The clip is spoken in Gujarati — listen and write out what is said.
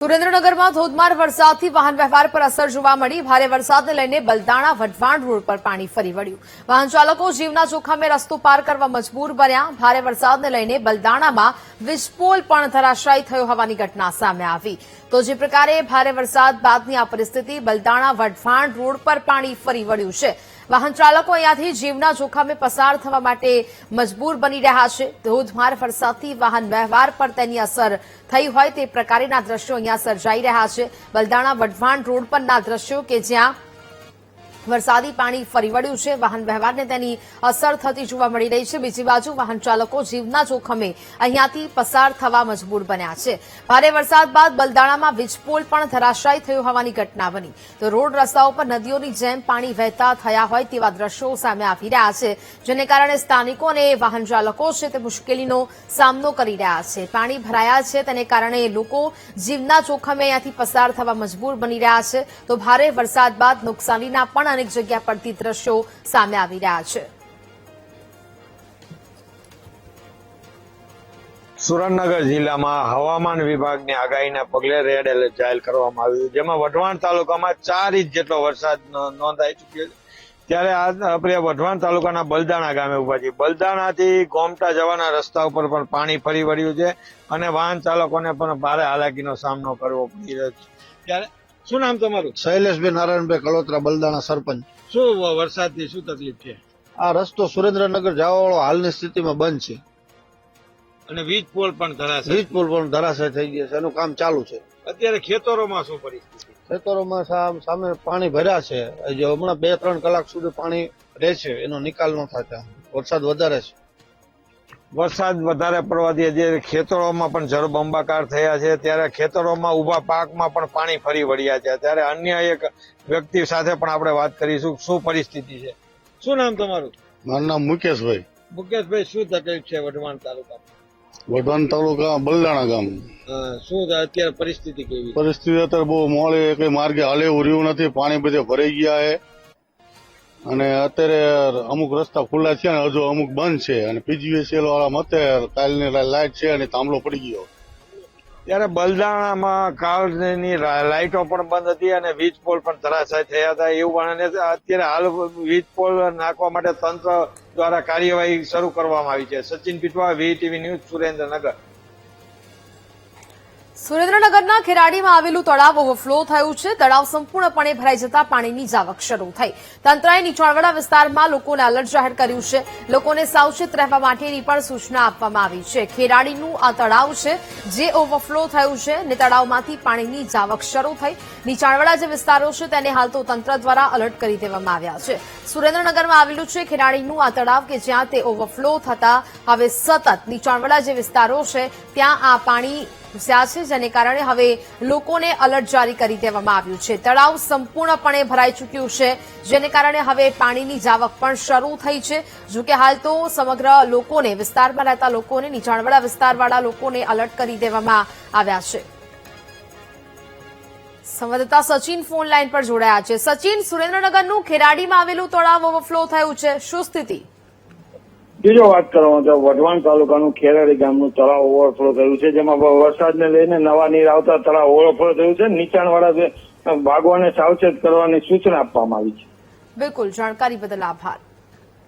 સુરેન્દ્રનગરમાં ધોધમાર વરસાદથી વાહન વ્યવહાર પર અસર જોવા મળી। ભારે વરસાદને લઈને બલદાણા વઢવાણ રોડ પર પાણી ફરી વળ્યું। વાહન ચાલકો જીવના જોખમે રસ્તો પાર કરવા મજબૂર બન્યા। ભારે વરસાદને લઈને બલદાણામાં વીજપોલ પણ ધરાશાયી થયો હોવાની ઘટના સામે આવી। તો જે પ્રકારે ભારે વરસાદ બાદની આ પરિસ્થિતિ બલદાણા વઢવાણ રોડ પર પાણી ફરી વળ્યું છે। વાહન ચાલકો અહીંયાથી જીવના જોખમે પસાર થવા માટે મજબૂર બની રહ્યા છે। ધોધમાર વરસાદથી વાહન વ્યવહાર પર તેની અસર થઈ હોય તે પ્રકારના દ્રશ્યો અહીંયા સર્જાઈ રહ્યા છે। બલદાણા વઢવાણ રોડ પરના દ્રશ્યો કે જ્યાં વરસાદી પાણી ફરી વળ્યું છે, વાહન વ્યવહારને તેની અસર થતી જોવા મળી રહી છે। બીજી બાજુ વાહન ચાલકો જીવના જોખમે અહીંયાથી પસાર થવા મજબૂર બન્યા છે। ભારે વરસાદ બાદ બલદાણામાં વીજપોલ પણ ધરાશાયી થયો હોવાની ઘટના બની। તો રોડ રસ્તાઓ પર નદીઓની જેમ પાણી વહેતા થયા હોય તેવા દ્રશ્યો સામે આવી રહ્યા છે, જેને કારણે સ્થાનિકો અને વાહન ચાલકો છે તે મુશ્કેલીનો સામનો કરી રહ્યા છે। પાણી ભરાયા છે તેને કારણે લોકો જીવના જોખમે અહીંયાથી પસાર થવા મજબૂર બની રહ્યા છે। તો ભારે વરસાદ બાદ નુકસાનીના પણ અનેક જગ્યા પરથી દ્રશ્યો સામે આવી રહ્યા છે। સુરેન્દ્રનગર જિલ્લામાં હવામાન વિભાગની આગાહીના પગલે રેડ એલર્ટ જાહેર કરવામાં આવ્યું, જેમાં વઢવાણ તાલુકામાં 4 ઇંચ જેટલો વરસાદ નોંધાઈ ચુક્યો છે। ત્યારે આપણે વઢવાણ તાલુકાના બલદાણા ગામે ઉભા છીએ। બલદાણાથી ગોમટા જવાના રસ્તા ઉપર પણ પાણી ફરી વળ્યું છે અને વાહન ચાલકોને પણ ભારે હાલાકીનો સામનો કરવો પડી રહ્યો છે। ત્યારે શું નામ તમારું? શૈલેષભાઈ નારાયણભાઈ કલોત્રા, બલદાણા સરપંચ। શું વરસાદથી શું તકલીફ છે? આ રસ્તો સુરેન્દ્રનગર જવાવાળો હાલની સ્થિતિમાં બંધ છે અને વીજ પોલ પણ ધરાશે। વીજ પુલ પણ ધરાશય થઈ ગયા છે, એનું કામ ચાલુ છે। અત્યારે ખેતરોમાં શું પરિસ્થિતિ? ખેતરોમાં સામે પાણી ભર્યા છે। હજી હમણાં 2-3 કલાક સુધી પાણી રહેશે, એનો નિકાલ ન થતા વરસાદ વધારે છે। વરસાદ વધારે પડવાથી જે ખેતરોમાં પણ જળબંબાકાર થયા છે, ત્યારે ખેતરોમાં ઉભા પાકમાં પણ પાણી ફરી વળ્યા છે। ત્યારે અન્ય એક વ્યક્તિ સાથે પણ આપણે વાત કરીશું, શું પરિસ્થિતિ છે। શું નામ તમારું? મારું નામ મુકેશભાઈ। મુકેશભાઈ, શું તકલીફ છે વઢવાણ તાલુકામાં? વઢવાણ તાલુકા બલદાણા ગામ શું અત્યારે પરિસ્થિતિ કેવી? પરિસ્થિતિ અત્યારે બહુ મોડી, કઈ માર્ગે હાલે એવું રહ્યું નથી, પાણી બધે ભરાઈ ગયા છે અને અત્યારે અમુક રસ્તા ખુલ્લા છે ને હજુ અમુક બંધ છે અને પીજીવીસીએલ વાળા મતે કાલની લાઇટ છે અને થાંભલો પડી ગયો। ત્યારે બલદાણામાં કાલની લાઇટો પણ બંધ હતી અને વીજ પોલ પણ ધરાશાયી થયા હતા એવું અને અત્યારે હાલ વીજ પોલ નાખવા માટે તંત્ર દ્વારા કાર્યવાહી શરૂ કરવામાં આવી છે। Sachin Pitva, VTV news, Surendranagar. સુરેન્દ્રનગરના ખેરાડીમાં આવેલું તળાવ ઓવરફ્લો થયું છે। તળાવ સંપૂર્ણપણે ભરાઈ જતા પાણીની જાવક શરૂ થઈ। તંત્રએ નીચાણવાળા વિસ્તારમાં લોકોને એલર્ટ જાહેર કર્યું છે। લોકોને સાવચેત રહેવા માટેની પણ સૂચના આપવામાં આવી છે। ખેરાડીનું આ તળાવ છે જે ઓવરફ્લો થયું છે અને તળાવમાંથી પાણીની જાવક શરૂ થઈ। નીચાણવાળા જે વિસ્તારો છે તેને હાલ તો તંત્ર દ્વારા એલર્ટ કરી દેવામાં આવ્યા છે। સુરેન્દ્રનગરમાં આવેલું છે ખેરાડીનું આ તળાવ કે જ્યાં તે ઓવરફ્લો થતા હવે સતત નીચાણવાળા જે વિસ્તારો છે ત્યાં આ પાણી ઘૂસ્યા છે, જેને કારણે હવે લોકોને એલર્ટ જારી કરી દેવામાં આવ્યું છે। તળાવ સંપૂર્ણપણે ભરાઈ ચૂક્યું છે, જેને કારણે હવે પાણીની જાવક પણ શરૂ થઈ છે। જોકે હાલ તો સમગ્ર લોકોને, વિસ્તારમાં રહેતા લોકોને, નીચાણવાળા વિસ્તારવાળા લોકોને એલર્ટ કરી દેવામાં આવ્યા છે। સંવાદદાતા સચિન ફોન લાઈન પર જોડાયા છે। સચિન, સુરેન્દ્રનગરનું ખેરાડીમાં આવેલું તળાવ ઓવરફ્લો થયું છે, શું સ્થિતિ? બીજો વાત કરવામાં તો વઢવાણ તાલુકાનું ખેરાડી ગામનું તળાવ ઓવરફ્લો થયું છે, જેમાં વરસાદને લઈને નવા નીર આવતા તળાવ ઓવરફ્લો થયું છે। નીચાણવાળા ભાગોને સાવચેત કરવાની સૂચના આપવામાં આવી છે। બિલકુલ, જાણકારી બદલ આભાર।